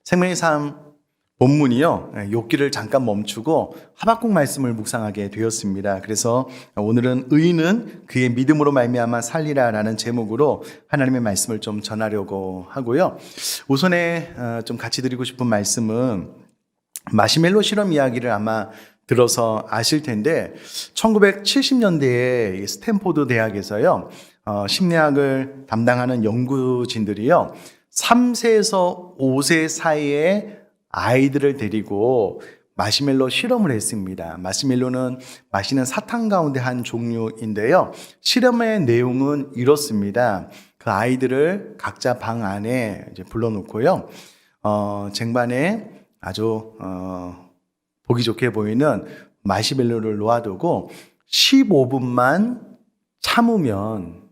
생명의 삶 본문이요, 욥기를 잠깐 멈추고 하박국 말씀을 묵상하게 되었습니다. 그래서 오늘은 의인은 그의 믿음으로 말미암아 살리라라는 제목으로 하나님의 말씀을 좀 전하려고 하고요. 우선에 좀 같이 드리고 싶은 말씀은 마시멜로 실험 이야기를 아마 들어서 아실 텐데 1970년대에 스탠포드 대학에서요, 심리학을 담당하는 연구진들이요, 3세에서 5세 사이에 아이들을 데리고 마시멜로 실험을 했습니다. 마시멜로는 마시는 사탕 가운데 한 종류인데요. 실험의 내용은 이렇습니다. 그 아이들을 각자 방 안에 이제 불러놓고요. 쟁반에 아주 보기 좋게 보이는 마시멜로를 놓아두고 15분만 참으면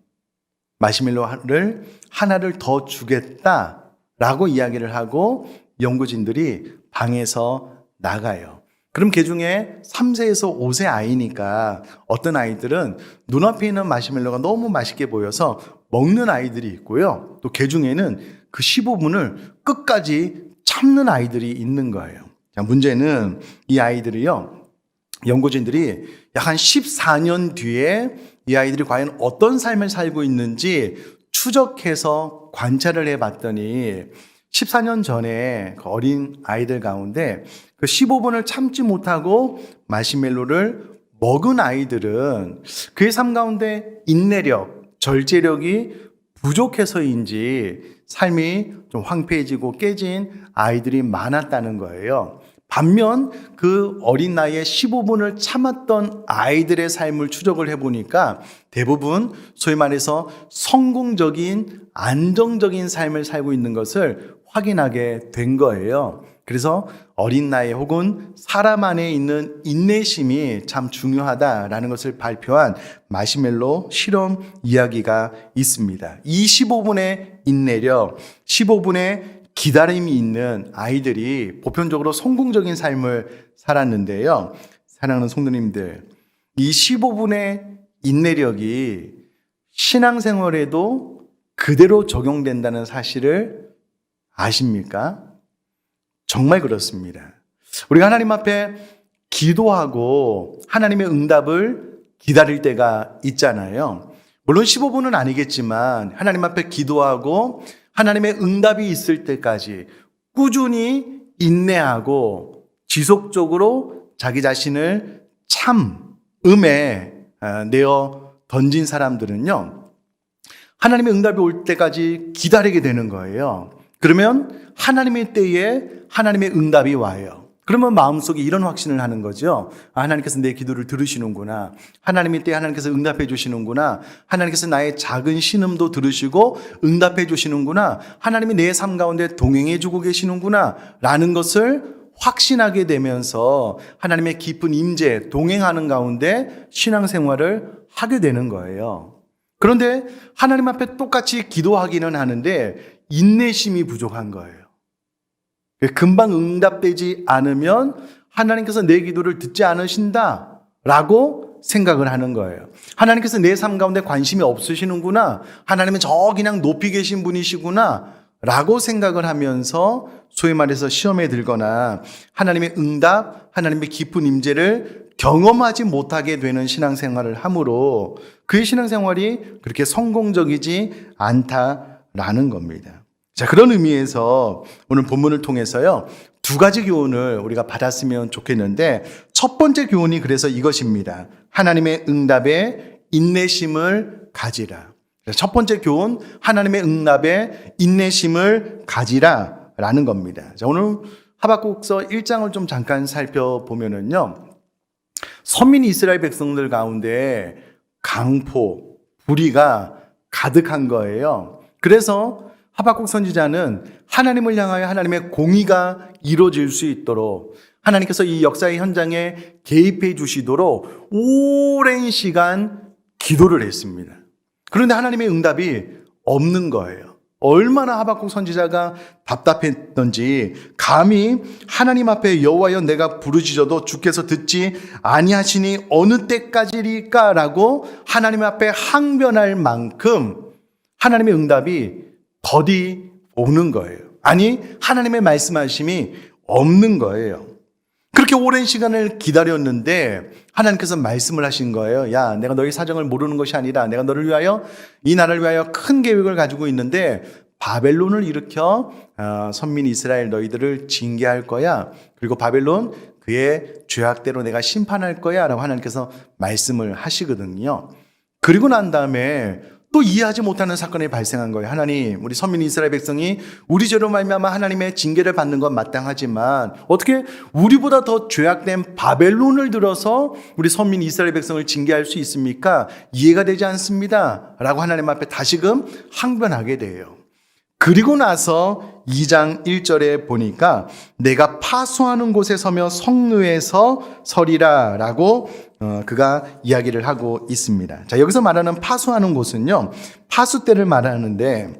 마시멜로를 하나를 더 주겠다라고 이야기를 하고 연구진들이 방에서 나가요. 그럼 그 중에 3세에서 5세 아이니까 어떤 아이들은 눈앞에 있는 마시멜로가 너무 맛있게 보여서 먹는 아이들이 있고요. 또 그 중에는 그 15분을 끝까지 참는 아이들이 있는 거예요. 자, 문제는 이 아이들이요, 연구진들이 약 한 14년 뒤에 이 아이들이 과연 어떤 삶을 살고 있는지 추적해서 관찰을 해봤더니 14년 전에 그 어린 아이들 가운데 그 15분을 참지 못하고 마시멜로를 먹은 아이들은 그의 삶 가운데 인내력, 절제력이 부족해서인지 삶이 좀 황폐해지고 깨진 아이들이 많았다는 거예요. 반면 그 어린 나이에 15분을 참았던 아이들의 삶을 추적을 해보니까 대부분 소위 말해서 성공적인 안정적인 삶을 살고 있는 것을 확인하게 된 거예요. 그래서 어린 나이 혹은 사람 안에 있는 인내심이 참 중요하다라는 것을 발표한 마시멜로 실험 이야기가 있습니다. 이 15분의 인내력, 15분의 기다림이 있는 아이들이 보편적으로 성공적인 삶을 살았는데요. 사랑하는 성도님들, 이 15분의 인내력이 신앙생활에도 그대로 적용된다는 사실을 아십니까? 정말 그렇습니다. 우리가 하나님 앞에 기도하고 하나님의 응답을 기다릴 때가 있잖아요. 물론 15분은 아니겠지만 하나님 앞에 기도하고 하나님의 응답이 있을 때까지 꾸준히 인내하고 지속적으로 자기 자신을 참음에 내어 던진 사람들은요, 하나님의 응답이 올 때까지 기다리게 되는 거예요. 그러면 하나님의 때에 하나님의 응답이 와요. 그러면 마음속에 이런 확신을 하는 거죠. 하나님께서 내 기도를 들으시는구나. 하나님의 때에 하나님께서 응답해 주시는구나. 하나님께서 나의 작은 신음도 들으시고 응답해 주시는구나. 하나님이 내 삶 가운데 동행해 주고 계시는구나 라는 것을 확신하게 되면서 하나님의 깊은 임재, 동행하는 가운데 신앙생활을 하게 되는 거예요. 그런데 하나님 앞에 똑같이 기도하기는 하는데 인내심이 부족한 거예요. 금방 응답되지 않으면 하나님께서 내 기도를 듣지 않으신다라고 생각을 하는 거예요. 하나님께서 내 삶 가운데 관심이 없으시는구나. 하나님은 저 그냥 높이 계신 분이시구나 라고 생각을 하면서 소위 말해서 시험에 들거나 하나님의 응답, 하나님의 깊은 임재를 경험하지 못하게 되는 신앙생활을 함으로 그의 신앙생활이 그렇게 성공적이지 않다라는 겁니다. 자, 그런 의미에서 오늘 본문을 통해서요, 두 가지 교훈을 우리가 받았으면 좋겠는데, 첫 번째 교훈이 그래서 이것입니다. 하나님의 응답에 인내심을 가지라. 첫 번째 교훈, 하나님의 응답에 인내심을 가지라 라는 겁니다. 자, 오늘 하박국서 1장을 좀 잠깐 살펴보면은요, 선민 이스라엘 백성들 가운데 강포, 불의가 가득한 거예요. 그래서 하박국 선지자는 하나님을 향하여 하나님의 공의가 이루어질 수 있도록 하나님께서 이 역사의 현장에 개입해 주시도록 오랜 시간 기도를 했습니다. 그런데 하나님의 응답이 없는 거예요. 얼마나 하박국 선지자가 답답했던지 감히 하나님 앞에 여호와여 내가 부르짖어도 주께서 듣지 아니하시니 어느 때까지일까라고 하나님 앞에 항변할 만큼 하나님의 응답이 더디 오는 거예요. 아니, 하나님의 말씀하심이 없는 거예요. 그렇게 오랜 시간을 기다렸는데 하나님께서 말씀을 하신 거예요. 야, 내가 너희 사정을 모르는 것이 아니라 내가 너를 위하여, 이 나라를 위하여 큰 계획을 가지고 있는데 바벨론을 일으켜 선민 이스라엘 너희들을 징계할 거야. 그리고 바벨론 그의 죄악대로 내가 심판할 거야 라고 하나님께서 말씀을 하시거든요. 그리고 난 다음에 또 이해하지 못하는 사건이 발생한 거예요. 하나님, 우리 선민 이스라엘 백성이 우리 죄로 말미암아 하나님의 징계를 받는 건 마땅하지만 어떻게 우리보다 더 죄악된 바벨론을 들어서 우리 선민 이스라엘 백성을 징계할 수 있습니까? 이해가 되지 않습니다 라고 하나님 앞에 다시금 항변하게 돼요. 그리고 나서 2장 1절에 보니까 내가 파수하는 곳에 서며 성루에서 서리라 라고 그가 이야기를 하고 있습니다. 자, 여기서 말하는 파수하는 곳은요, 파수 때를 말하는데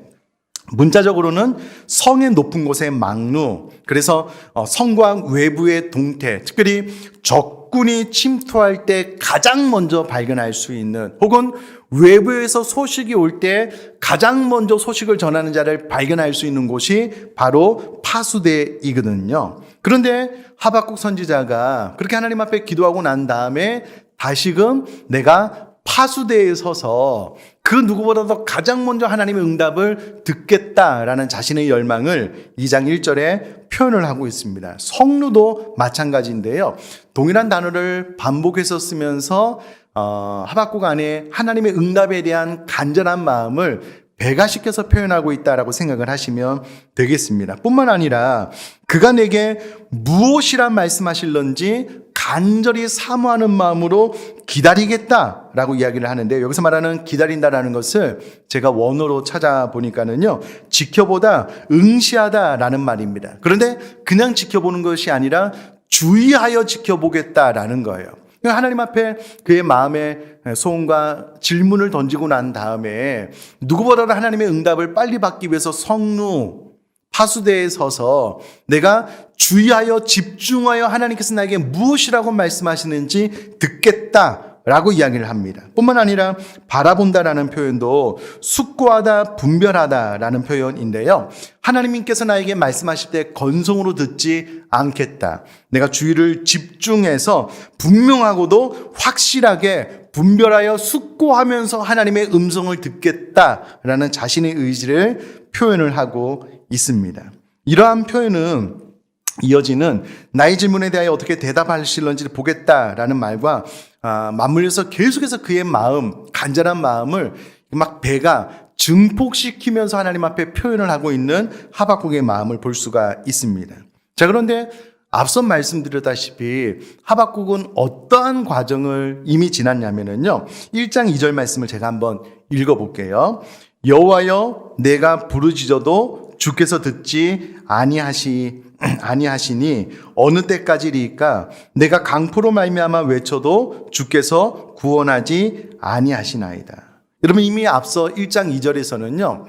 문자적으로는 성의 높은 곳의 망루, 그래서 성곽 외부의 동태, 특별히 적군이 침투할 때 가장 먼저 발견할 수 있는, 혹은 외부에서 소식이 올 때 가장 먼저 소식을 전하는 자를 발견할 수 있는 곳이 바로 파수대이거든요. 그런데 하박국 선지자가 그렇게 하나님 앞에 기도하고 난 다음에 다시금 내가 파수대에 서서 그 누구보다도 가장 먼저 하나님의 응답을 듣겠다라는 자신의 열망을 2장 1절에 표현을 하고 있습니다. 성루도 마찬가지인데요. 동일한 단어를 반복해서 쓰면서 하박국 안에 하나님의 응답에 대한 간절한 마음을 배가시켜서 표현하고 있다라고 생각을 하시면 되겠습니다. 뿐만 아니라 그가 내게 무엇이란 말씀하실런지 간절히 사모하는 마음으로 기다리겠다라고 이야기를 하는데, 여기서 말하는 기다린다라는 것을 제가 원어로 찾아보니까는요, 지켜보다, 응시하다라는 말입니다. 그런데 그냥 지켜보는 것이 아니라 주의하여 지켜보겠다라는 거예요. 하나님 앞에 그의 마음의 소원과 질문을 던지고 난 다음에 누구보다도 하나님의 응답을 빨리 받기 위해서 성루, 파수대에 서서 내가 주의하여 집중하여 하나님께서 나에게 무엇이라고 말씀하시는지 듣겠다라고 이야기를 합니다. 뿐만 아니라 바라본다라는 표현도 숙고하다, 분별하다라는 표현인데요. 하나님께서 나에게 말씀하실 때 건성으로 듣지 않겠다. 내가 주의를 집중해서 분명하고도 확실하게 분별하여 숙고하면서 하나님의 음성을 듣겠다라는 자신의 의지를 표현을 하고 있습니다. 이러한 표현은 이어지는 나의 질문에 대하여 어떻게 대답하실런지를 보겠다라는 말과 맞물려서 계속해서 그의 마음, 간절한 마음을 막 배가 증폭시키면서 하나님 앞에 표현을 하고 있는 하박국의 마음을 볼 수가 있습니다. 자, 그런데 앞서 말씀드렸다시피 하박국은 어떠한 과정을 이미 지났냐면요, 1장 2절 말씀을 제가 한번 읽어볼게요. 여호와여, 내가 부르짖어도 주께서 듣지 아니하시니 어느 때까지리까? 내가 강포로 말미암아 외쳐도 주께서 구원하지 아니하시나이다. 여러분, 이미 앞서 1장 2절에서는요,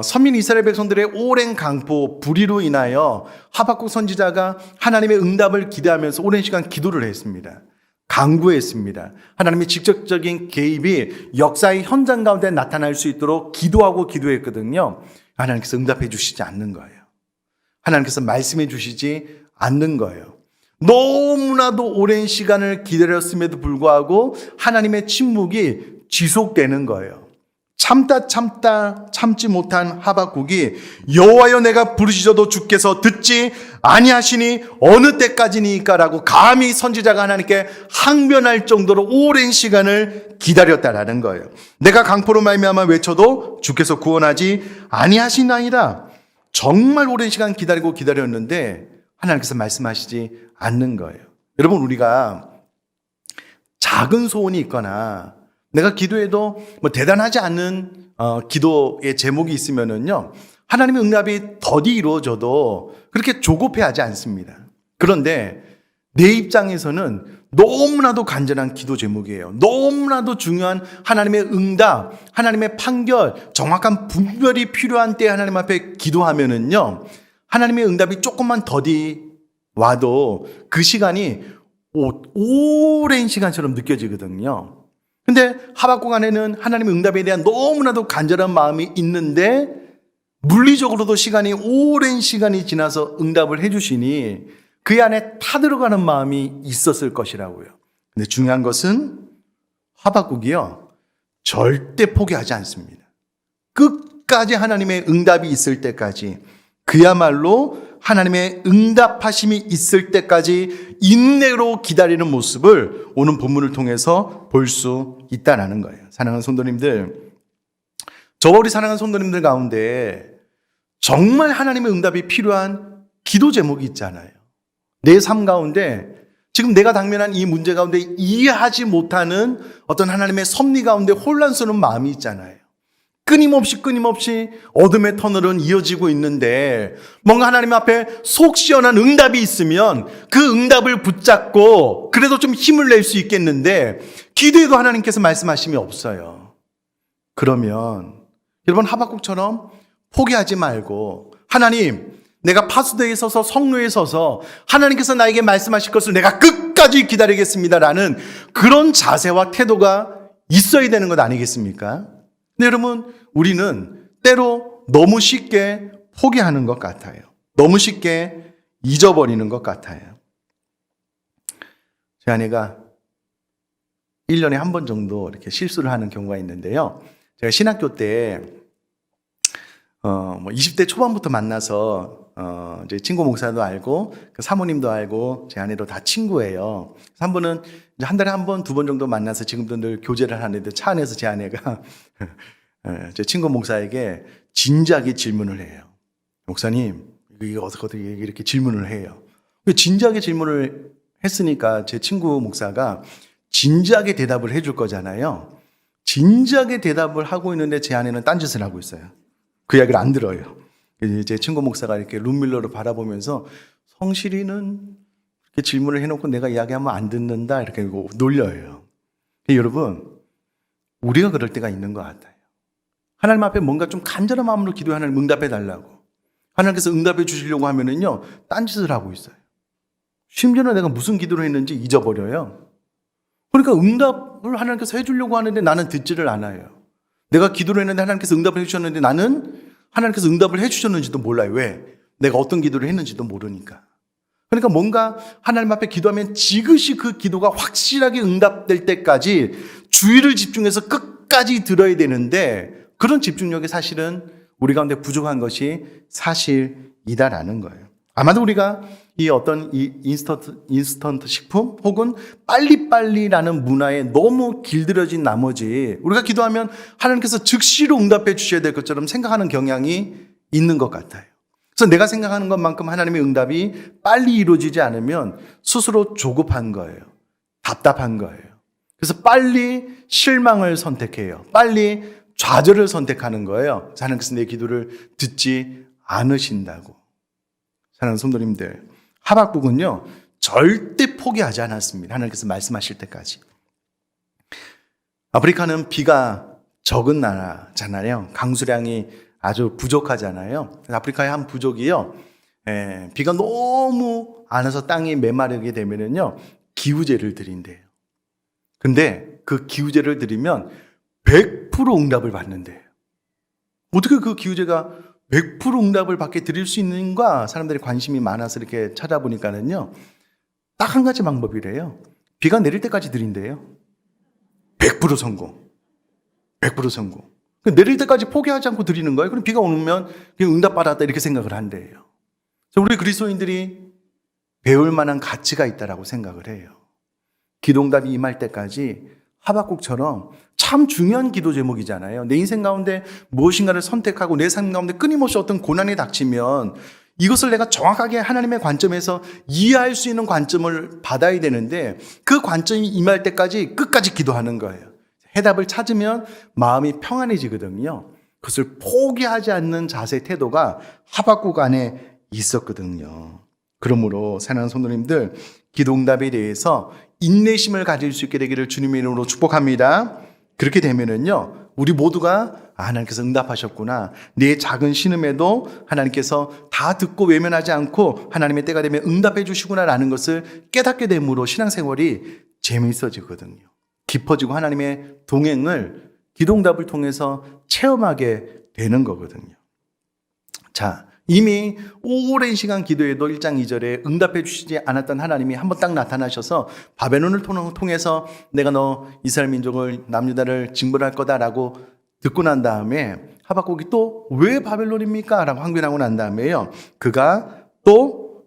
선민 이스라엘 백성들의 오랜 강포, 불의로 인하여 하박국 선지자가 하나님의 응답을 기대하면서 오랜 시간 기도를 했습니다. 간구했습니다. 하나님의 직접적인 개입이 역사의 현장 가운데 나타날 수 있도록 기도했거든요. 하나님께서 응답해 주시지 않는 거예요. 하나님께서 말씀해 주시지 않는 거예요. 너무나도 오랜 시간을 기다렸음에도 불구하고 하나님의 침묵이 지속되는 거예요. 참지 못한 하박국이 여호와여, 내가 부르짖어도 주께서 듣지 아니하시니 어느 때까지니까라고 감히 선지자가 하나님께 항변할 정도로 오랜 시간을 기다렸다라는 거예요. 내가 강포로 말미암아 외쳐도 주께서 구원하지 아니하시나이다. 정말 오랜 시간 기다렸는데 하나님께서 말씀하시지 않는 거예요. 여러분, 우리가 작은 소원이 있거나 내가 기도해도 대단하지 않은 기도의 제목이 있으면은요, 하나님의 응답이 더디 이루어져도 그렇게 조급해하지 않습니다. 그런데 내 입장에서는 너무나도 간절한 기도 제목이에요. 너무나도 중요한 하나님의 응답, 하나님의 판결, 정확한 분별이 필요한 때 하나님 앞에 기도하면은요, 하나님의 응답이 조금만 더디 와도 그 시간이 오랜 시간처럼 느껴지거든요. 근데 하박국 안에는 하나님의 응답에 대한 너무나도 간절한 마음이 있는데 물리적으로도 오랜 시간이 지나서 응답을 해주시니 그 안에 타들어가는 마음이 있었을 것이라고요. 근데 중요한 것은 하박국이요, 절대 포기하지 않습니다. 끝까지 하나님의 응답이 있을 때까지, 그야말로 하나님의 응답하심이 있을 때까지 인내로 기다리는 모습을 오늘 본문을 통해서 볼 수 있다는 거예요. 사랑하는 성도님들, 저와 우리 사랑하는 성도님들 가운데 정말 하나님의 응답이 필요한 기도 제목이 있잖아요. 내 삶 가운데 지금 내가 당면한 이 문제 가운데 이해하지 못하는 어떤 하나님의 섭리 가운데 혼란스러운 마음이 있잖아요. 끊임없이 어둠의 터널은 이어지고 있는데 뭔가 하나님 앞에 속 시원한 응답이 있으면 그 응답을 붙잡고 그래도 좀 힘을 낼 수 있겠는데 기도해도 하나님께서 말씀하심이 없어요. 그러면 여러분, 하박국처럼 포기하지 말고, 하나님, 내가 파수대에 서서 성로에 서서 하나님께서 나에게 말씀하실 것을 내가 끝까지 기다리겠습니다라는 그런 자세와 태도가 있어야 되는 것 아니겠습니까? 근데 여러분, 우리는 때로 너무 쉽게 포기하는 것 같아요. 너무 쉽게 잊어버리는 것 같아요. 제 아내가 1년에 한 번 정도 이렇게 실수를 하는 경우가 있는데요. 제가 신학교 때 20대 초반부터 만나서 이제 친구 목사도 알고 그 사모님도 알고 제 아내도 다 친구예요. 그래서 한 번은 이제 한 달에 한 번, 두 번 정도 만나서 지금도 늘 교제를 하는데 차 안에서 제 아내가 제 친구 목사에게 진지하게 질문을 해요. 목사님, 이게 어떻게 이렇게 질문을 해요. 진지하게 질문을 했으니까 제 친구 목사가 진지하게 대답을 해줄 거잖아요. 진지하게 대답을 하고 있는데 제 아내는 딴짓을 하고 있어요. 그 이야기를 안 들어요. 제 친구 목사가 이렇게 룸밀러로 바라보면서 성실이는 이렇게 질문을 해놓고 내가 이야기하면 안 듣는다 이렇게 놀려요. 여러분, 우리가 그럴 때가 있는 것 같아요. 하나님 앞에 뭔가 좀 간절한 마음으로 기도해 하나님 응답해 달라고. 하나님께서 응답해 주시려고 하면은요, 딴짓을 하고 있어요. 심지어는 내가 무슨 기도를 했는지 잊어버려요. 그러니까 응답을 하나님께서 해주려고 하는데 나는 듣지를 않아요. 내가 기도를 했는데 하나님께서 응답을 해주셨는데 나는 하나님께서 응답을 해주셨는지도 몰라요. 왜? 내가 어떤 기도를 했는지도 모르니까. 그러니까 뭔가 하나님 앞에 기도하면 지그시 그 기도가 확실하게 응답될 때까지 주의를 집중해서 끝까지 들어야 되는데 그런 집중력이 사실은 우리 가운데 부족한 것이 사실이다라는 거예요. 아마도 우리가 이 어떤 인스턴트 식품 혹은 빨리빨리라는 문화에 너무 길들여진 나머지 우리가 기도하면 하나님께서 즉시로 응답해 주셔야 될 것처럼 생각하는 경향이 있는 것 같아요. 그래서 내가 생각하는 것만큼 하나님의 응답이 빨리 이루어지지 않으면 스스로 조급한 거예요. 답답한 거예요. 그래서 빨리 실망을 선택해요. 빨리 좌절을 선택하는 거예요. 그래서 하나님께서 내 기도를 듣지 않으신다고. 사랑하는 성도님들, 하박국은요 절대 포기하지 않았습니다. 하나님께서 말씀하실 때까지. 아프리카는 비가 적은 나라잖아요. 강수량이 아주 부족하잖아요. 아프리카의 한 부족이요, 비가 너무 안 와서 땅이 메마르게 되면은요 기우제를 드린대요. 근데 그 기우제를 드리면 100% 응답을 받는데요. 어떻게 그 기우제가 100% 응답을 받게 드릴 수 있는가? 사람들이 관심이 많아서 이렇게 찾아보니까는요, 딱 한 가지 방법이래요. 비가 내릴 때까지 드린대요. 100% 성공. 100% 성공. 내릴 때까지 포기하지 않고 드리는 거예요. 그럼 비가 오면 그냥 응답받았다 이렇게 생각을 한대요. 우리 그리스도인들이 배울 만한 가치가 있다라고 생각을 해요. 기도응답이 임할 때까지 하박국처럼 참 중요한 기도 제목이잖아요. 내 인생 가운데 무엇인가를 선택하고 내 삶 가운데 끊임없이 어떤 고난이 닥치면 이것을 내가 정확하게 하나님의 관점에서 이해할 수 있는 관점을 받아야 되는데 그 관점이 임할 때까지 끝까지 기도하는 거예요. 해답을 찾으면 마음이 평안해지거든요. 그것을 포기하지 않는 자세 태도가 하박국 안에 있었거든요. 그러므로 사랑하는 성도님들, 기도응답에 대해서 인내심을 가질 수 있게 되기를 주님의 이름으로 축복합니다. 그렇게 되면은요, 우리 모두가 하나님께서 응답하셨구나. 내 작은 신음에도 하나님께서 다 듣고 외면하지 않고 하나님의 때가 되면 응답해 주시구나라는 것을 깨닫게 됨으로 신앙생활이 재미있어지거든요. 깊어지고 하나님의 동행을 기도응답을 통해서 체험하게 되는 거거든요. 자, 이미 오랜 시간 기도해도 1장 2절에 응답해 주시지 않았던 하나님이 한번 딱 나타나셔서 바벨론을 통해서 내가 너 이스라엘 민족을 남유다를 징벌할 거다라고 듣고 난 다음에 하박국이 또 왜 바벨론입니까? 라고 항변하고 난 다음에요. 그가 또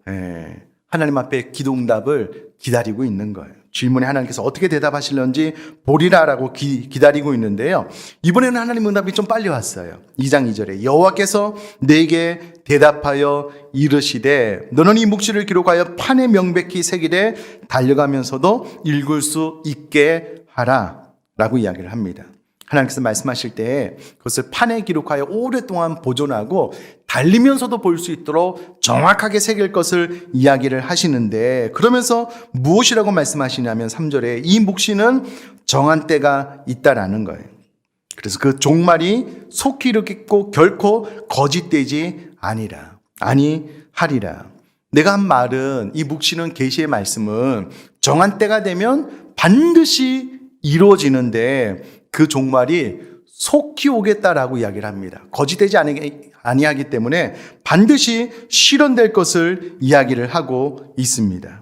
하나님 앞에 기도 응답을 기다리고 있는 거예요. 질문에 하나님께서 어떻게 대답하실런지 보리라라고 기다리고 있는데요. 이번에는 하나님 응답이 좀 빨리 왔어요. 2장 2절에 여호와께서 내게 대답하여 이르시되 너는 이 묵시를 기록하여 판에 명백히 새기되 달려가면서도 읽을 수 있게 하라 라고 이야기를 합니다. 하나님께서 말씀하실 때 그것을 판에 기록하여 오랫동안 보존하고 달리면서도 볼 수 있도록 정확하게 새길 것을 이야기를 하시는데, 그러면서 무엇이라고 말씀하시냐면 3절에 이 묵시는 정한 때가 있다라는 거예요. 그래서 그 종말이 속히 이르겠고 결코 거짓되지 아니하리라. 내가 한 말은, 이 묵시는 계시의 말씀은 정한 때가 되면 반드시 이루어지는데 그 종말이 속히 오겠다라고 이야기를 합니다. 거짓되지 아니하기 때문에 반드시 실현될 것을 이야기를 하고 있습니다.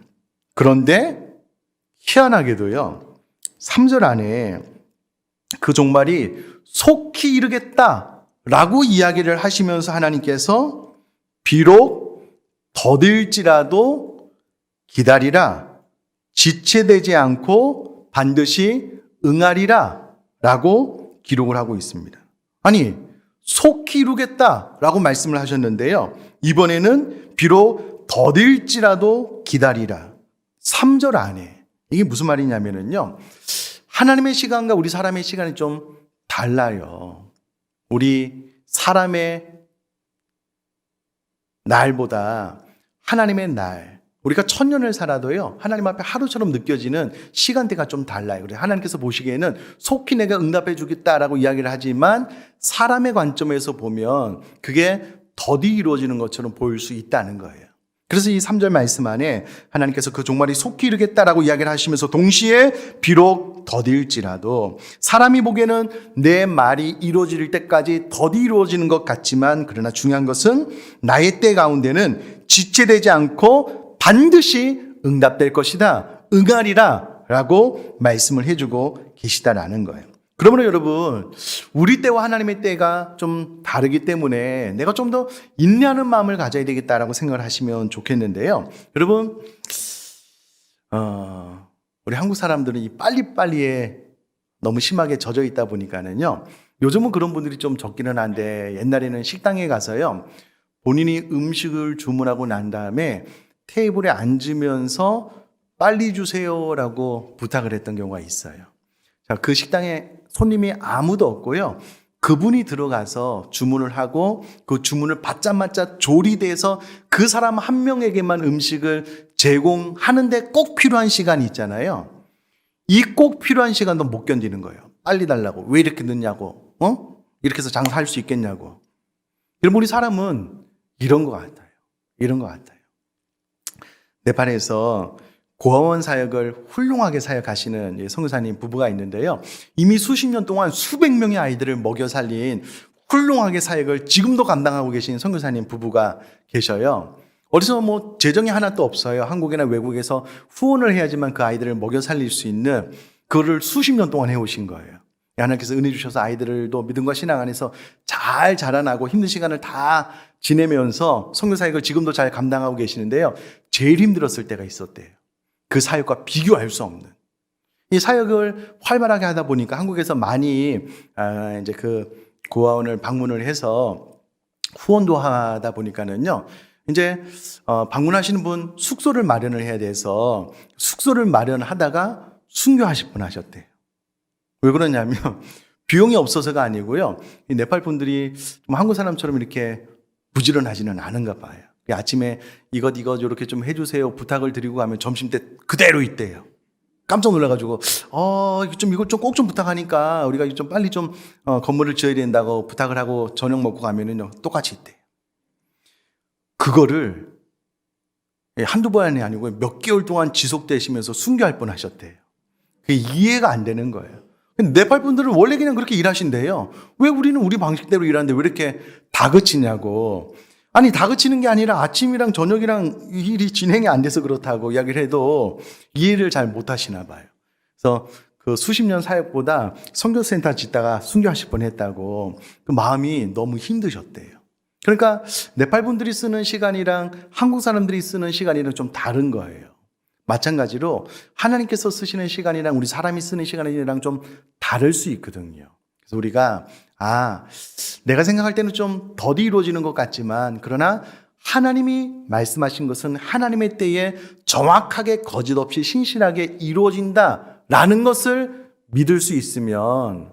그런데 희한하게도요, 3절 안에 그 종말이 속히 이르겠다라고 이야기를 하시면서 하나님께서 비록 더딜지라도 기다리라, 지체되지 않고 반드시 응하리라 라고 기록을 하고 있습니다. 아니, 속히 이루겠다라고 말씀을 하셨는데요, 이번에는 비록 더딜지라도 기다리라. 3절 안에 이게 무슨 말이냐면요, 하나님의 시간과 우리 사람의 시간이 좀 달라요. 우리 사람의 날보다 하나님의 날, 우리가 1000년을 살아도요, 하나님 앞에 하루처럼 느껴지는 시간대가 좀 달라요. 그래서 하나님께서 보시기에는 속히 내가 응답해 주겠다라고 이야기를 하지만 사람의 관점에서 보면 그게 더디 이루어지는 것처럼 보일 수 있다는 거예요. 그래서 이 3절 말씀 안에 하나님께서 그 종말이 속히 이르겠다라고 이야기를 하시면서 동시에 비록 더딜지라도, 사람이 보기에는 내 말이 이루어질 때까지 더디 이루어지는 것 같지만 그러나 중요한 것은 나의 때 가운데는 지체되지 않고 반드시 응답될 것이다, 응하리라 라고 말씀을 해주고 계시다라는 거예요. 그러므로 여러분, 우리 때와 하나님의 때가 좀 다르기 때문에 내가 좀 더 인내하는 마음을 가져야 되겠다라고 생각을 하시면 좋겠는데요. 여러분, 우리 한국 사람들은 이 빨리빨리에 너무 심하게 젖어 있다 보니까는요, 요즘은 그런 분들이 좀 적기는 한데 옛날에는 식당에 가서요, 본인이 음식을 주문하고 난 다음에 테이블에 앉으면서 빨리 주세요라고 부탁을 했던 경우가 있어요. 자, 그 식당에 손님이 아무도 없고요, 그분이 들어가서 주문을 하고 그 주문을 받자마자 조리돼서 그 사람 한 명에게만 음식을 제공하는데 꼭 필요한 시간이 있잖아요. 이 꼭 필요한 시간도 못 견디는 거예요. 빨리 달라고. 왜 이렇게 늦냐고. 이렇게 해서 장사할 수 있겠냐고. 여러분, 우리 사람은 이런 것 같아요. 이런 것 같아요. 네팔에서 고아원 사역을 훌륭하게 사역하시는 선교사님 부부가 있는데요, 이미 수십 년 동안 수백 명의 아이들을 먹여 살린 훌륭하게 사역을 지금도 감당하고 계신 선교사님 부부가 계셔요. 어디서 뭐 재정이 하나도 없어요. 한국이나 외국에서 후원을 해야지만 그 아이들을 먹여 살릴 수 있는, 그거를 수십 년 동안 해오신 거예요. 하나님께서 은혜 주셔서 아이들도 믿음과 신앙 안에서 잘 자라나고 힘든 시간을 다 지내면서 선교 사역을 지금도 잘 감당하고 계시는데요, 제일 힘들었을 때가 있었대요. 그 사역과 비교할 수 없는. 이 사역을 활발하게 하다 보니까 한국에서 많이 이제 그 고아원을 방문을 해서 후원도 하다 보니까는요, 이제 방문하시는 분 숙소를 마련을 해야 돼서 숙소를 마련하다가 순교하실 분 하셨대요. 왜 그러냐면 비용이 없어서가 아니고요, 이 네팔 분들이 좀 한국 사람처럼 이렇게 부지런하지는 않은가 봐요. 아침에 이것 이렇게 좀 해주세요 부탁을 드리고 가면 점심 때 그대로 있대요. 깜짝 놀라가지고 이거 좀 꼭 좀 부탁하니까 우리가 좀 빨리 좀 건물을 지어야 된다고 부탁을 하고 저녁 먹고 가면은요 똑같이 있대요. 그거를 한두 번이 아니고 몇 개월 동안 지속되시면서 순교할 뻔하셨대요. 그게 이해가 안 되는 거예요. 네팔 분들은 원래 그냥 그렇게 일하신대요. 왜 우리는 우리 방식대로 일하는데 왜 이렇게 다그치냐고. 아니, 다그치는 게 아니라 아침이랑 저녁이랑 일이 진행이 안 돼서 그렇다고 이야기를 해도 이해를 잘 못 하시나 봐요. 그래서 그 수십 년 사역보다 선교센터 짓다가 순교하실 뻔했다고 그 마음이 너무 힘드셨대요. 그러니까 네팔 분들이 쓰는 시간이랑 한국 사람들이 쓰는 시간이랑 좀 다른 거예요. 마찬가지로 하나님께서 쓰시는 시간이랑 우리 사람이 쓰는 시간이랑 좀 다를 수 있거든요. 그래서 우리가 내가 생각할 때는 좀 더디 이루어지는 것 같지만 그러나 하나님이 말씀하신 것은 하나님의 때에 정확하게 거짓 없이 신실하게 이루어진다라는 것을 믿을 수 있으면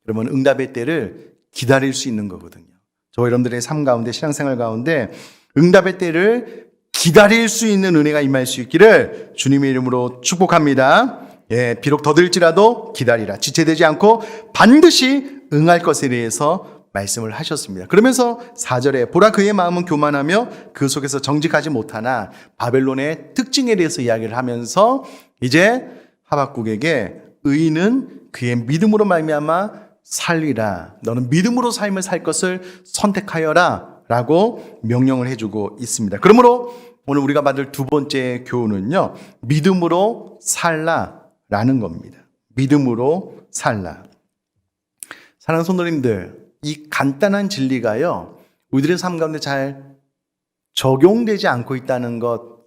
그러면 응답의 때를 기다릴 수 있는 거거든요. 저와 여러분들의 삶 가운데 신앙생활 가운데 응답의 때를 기다릴 수 있는 은혜가 임할 수 있기를 주님의 이름으로 축복합니다. 예, 비록 더딜지라도 기다리라. 지체되지 않고 반드시 응할 것에 대해서 말씀을 하셨습니다. 그러면서 4절에 보라 그의 마음은 교만하며 그 속에서 정직하지 못하나 바벨론의 특징에 대해서 이야기를 하면서 이제 하박국에게 의인은 그의 믿음으로 말미암아 살리라. 너는 믿음으로 삶을 살 것을 선택하여라 라고 명령을 해주고 있습니다. 그러므로 오늘 우리가 받을 두 번째 교훈은요, 믿음으로 살라라는 겁니다. 믿음으로 살라. 사랑하는 성도님들, 이 간단한 진리가요, 우리들의 삶 가운데 잘 적용되지 않고 있다는 것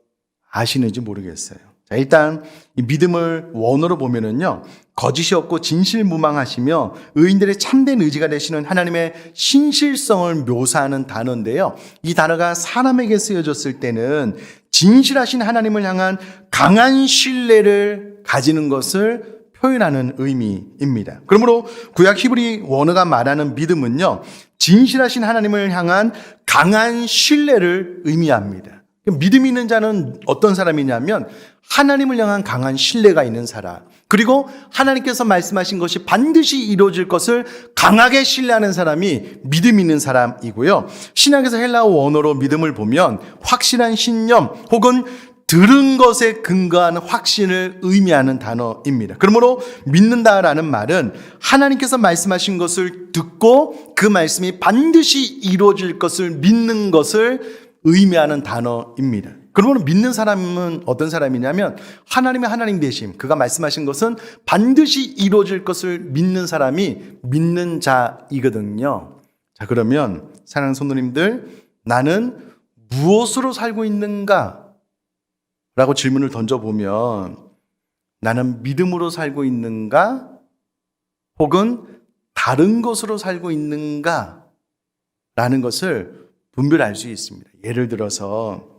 아시는지 모르겠어요. 자, 일단 이 믿음을 원어로 보면은요, 거짓이 없고 진실무망하시며 의인들의 참된 의지가 되시는 하나님의 신실성을 묘사하는 단어인데요. 이 단어가 사람에게 쓰여졌을 때는 진실하신 하나님을 향한 강한 신뢰를 가지는 것을 표현하는 의미입니다. 그러므로 구약 히브리 원어가 말하는 믿음은요, 진실하신 하나님을 향한 강한 신뢰를 의미합니다. 믿음이 있는 자는 어떤 사람이냐면 하나님을 향한 강한 신뢰가 있는 사람, 그리고 하나님께서 말씀하신 것이 반드시 이루어질 것을 강하게 신뢰하는 사람이 믿음 있는 사람이고요. 신약에서 헬라어 원어로 믿음을 보면 확실한 신념 혹은 들은 것에 근거한 확신을 의미하는 단어입니다. 그러므로 믿는다라는 말은 하나님께서 말씀하신 것을 듣고 그 말씀이 반드시 이루어질 것을 믿는 것을 의미하는 단어입니다. 그러면 믿는 사람은 어떤 사람이냐면 하나님의 하나님 되심, 그가 말씀하신 것은 반드시 이루어질 것을 믿는 사람이 믿는 자이거든요. 자, 그러면 사랑하는 성도님들, 나는 무엇으로 살고 있는가? 라고 질문을 던져보면 나는 믿음으로 살고 있는가? 혹은 다른 것으로 살고 있는가? 라는 것을 분별할 수 있습니다. 예를 들어서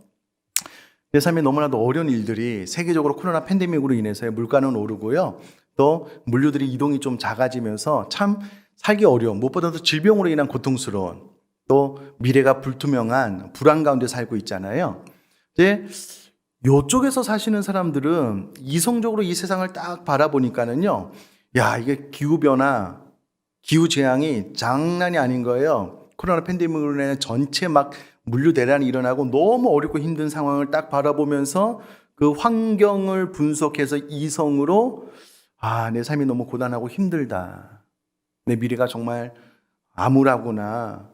내 삶에 너무나도 어려운 일들이 세계적으로 코로나 팬데믹으로 인해서 물가는 오르고요. 또 물류들이 이동이 좀 작아지면서 참 살기 어려운, 무엇보다도 질병으로 인한 고통스러운, 또 미래가 불투명한 불안 가운데 살고 있잖아요. 이제 이쪽에서 사시는 사람들은 이성적으로 이 세상을 딱 바라보니까는요, 야, 이게 기후변화, 기후재앙이 장난이 아닌 거예요. 코로나 팬데믹으로 인해 전체 막 물류 대란이 일어나고 너무 어렵고 힘든 상황을 딱 바라보면서 그 환경을 분석해서 이성으로 내 삶이 너무 고단하고 힘들다. 내 미래가 정말 암울하구나.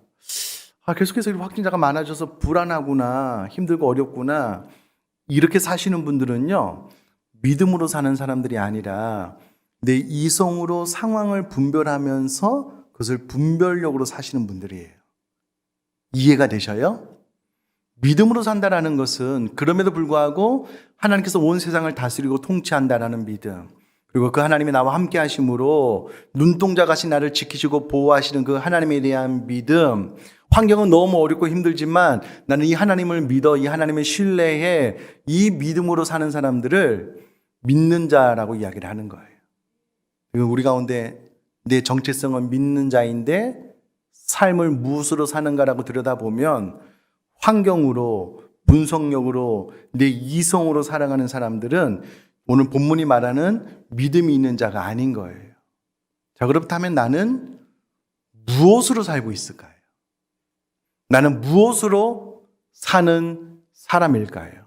계속해서 확진자가 많아져서 불안하구나. 힘들고 어렵구나. 이렇게 사시는 분들은요, 믿음으로 사는 사람들이 아니라 내 이성으로 상황을 분별하면서 그것을 분별력으로 사시는 분들이에요. 이해가 되셔요? 믿음으로 산다라는 것은 그럼에도 불구하고 하나님께서 온 세상을 다스리고 통치한다라는 믿음, 그리고 그 하나님이 나와 함께 하심으로 눈동자 같이 나를 지키시고 보호하시는 그 하나님에 대한 믿음, 환경은 너무 어렵고 힘들지만 나는 이 하나님을 믿어, 이 하나님을 신뢰해, 이 믿음으로 사는 사람들을 믿는 자라고 이야기를 하는 거예요. 그리고 우리 가운데 내 정체성은 믿는 자인데 삶을 무엇으로 사는가라고 들여다보면 환경으로, 분석력으로, 내 이성으로 살아가는 사람들은 오늘 본문이 말하는 믿음이 있는 자가 아닌 거예요. 자, 그렇다면 나는 무엇으로 살고 있을까요? 나는 무엇으로 사는 사람일까요?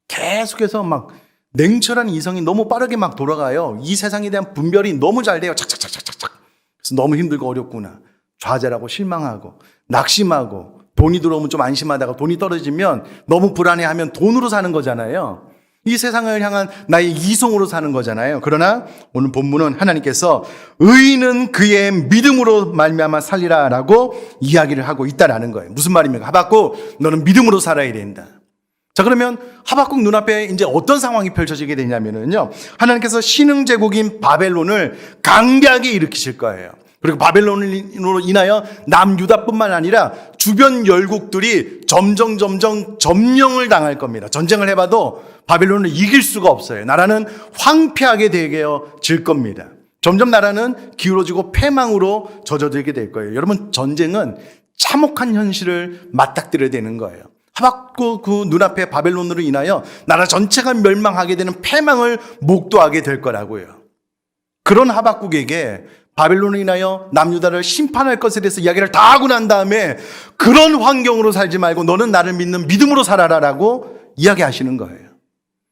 계속해서 막 냉철한 이성이 너무 빠르게 막 돌아가요. 이 세상에 대한 분별이 너무 잘 돼요. 착착착착착. 그래서 너무 힘들고 어렵구나. 좌절하고 실망하고 낙심하고 돈이 들어오면 좀 안심하다가 돈이 떨어지면 너무 불안해하면 돈으로 사는 거잖아요. 이 세상을 향한 나의 이성으로 사는 거잖아요. 그러나 오늘 본문은 하나님께서 의인은 그의 믿음으로 말미암아 살리라라고 이야기를 하고 있다라는 거예요. 무슨 말입니까? 하박국, 너는 믿음으로 살아야 된다. 자, 그러면 하박국 눈앞에 이제 어떤 상황이 펼쳐지게 되냐면요, 하나님께서 신흥제국인 바벨론을 강대하게 일으키실 거예요. 그리고 바벨론으로 인하여 남유다뿐만 아니라 주변 열국들이 점점 점령을 당할 겁니다. 전쟁을 해봐도 바벨론을 이길 수가 없어요. 나라는 황폐하게 되어질 겁니다. 점점 나라는 기울어지고 패망으로 젖어들게 될 거예요. 여러분, 전쟁은 참혹한 현실을 맞닥뜨려야 되는 거예요. 하박국 그 눈앞에 바벨론으로 인하여 나라 전체가 멸망하게 되는 패망을 목도하게 될 거라고요. 그런 하박국에게 바벨론으로 인하여 남유다를 심판할 것에 대해서 이야기를 다 하고 난 다음에 그런 환경으로 살지 말고 너는 나를 믿는 믿음으로 살아라라고 이야기하시는 거예요.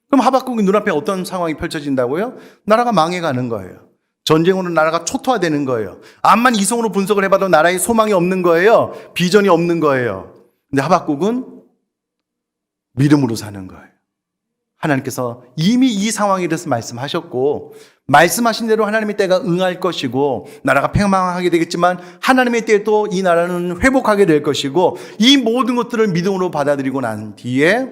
그럼 하박국의 눈앞에 어떤 상황이 펼쳐진다고요? 나라가 망해가는 거예요. 전쟁으로 나라가 초토화되는 거예요. 암만 이성으로 분석을 해봐도 나라에 소망이 없는 거예요. 비전이 없는 거예요. 근데 하박국은 믿음으로 사는 거예요. 하나님께서 이미 이 상황에 대해서 말씀하셨고, 말씀하신 대로 하나님의 때가 응할 것이고, 나라가 패망하게 되겠지만 하나님의 때에 또 이 나라는 회복하게 될 것이고, 이 모든 것들을 믿음으로 받아들이고 난 뒤에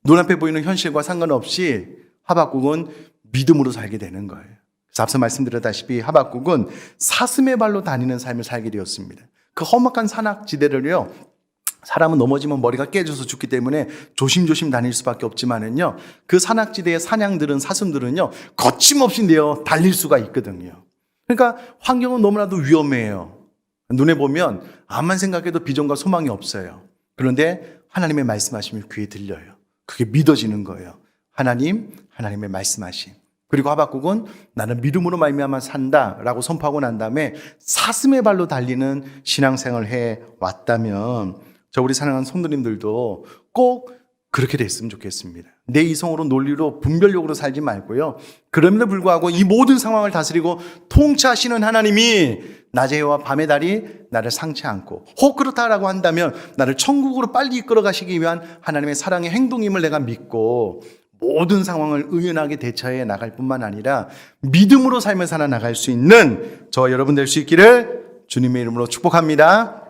눈앞에 보이는 현실과 상관없이 하박국은 믿음으로 살게 되는 거예요. 그래서 앞서 말씀드렸다시피 하박국은 사슴의 발로 다니는 삶을 살게 되었습니다. 그 험악한 산악지대를요, 사람은 넘어지면 머리가 깨져서 죽기 때문에 조심조심 다닐 수밖에 없지만은요, 그 산악지대의 사냥들은, 사슴들은요, 거침없이 내어 달릴 수가 있거든요. 그러니까 환경은 너무나도 위험해요. 눈에 보면 암만 생각해도 비전과 소망이 없어요. 그런데 하나님의 말씀하심이 귀에 들려요. 그게 믿어지는 거예요. 하나님의 말씀하심. 그리고 하박국은 나는 믿음으로 말미암아 산다라고 선포하고 난 다음에 사슴의 발로 달리는 신앙생활을 해왔다면 저 우리 사랑하는 성도님들도 꼭 그렇게 됐으면 좋겠습니다. 내 이성으로 논리로 분별력으로 살지 말고요. 그럼에도 불구하고 이 모든 상황을 다스리고 통치하시는 하나님이 낮의 해와 밤의 달이 나를 상치 않고, 혹 그렇다라고 한다면 나를 천국으로 빨리 이끌어 가시기 위한 하나님의 사랑의 행동임을 내가 믿고 모든 상황을 의연하게 대처해 나갈 뿐만 아니라 믿음으로 삶을 살아나갈 수 있는 저 여러분 될 수 있기를 주님의 이름으로 축복합니다.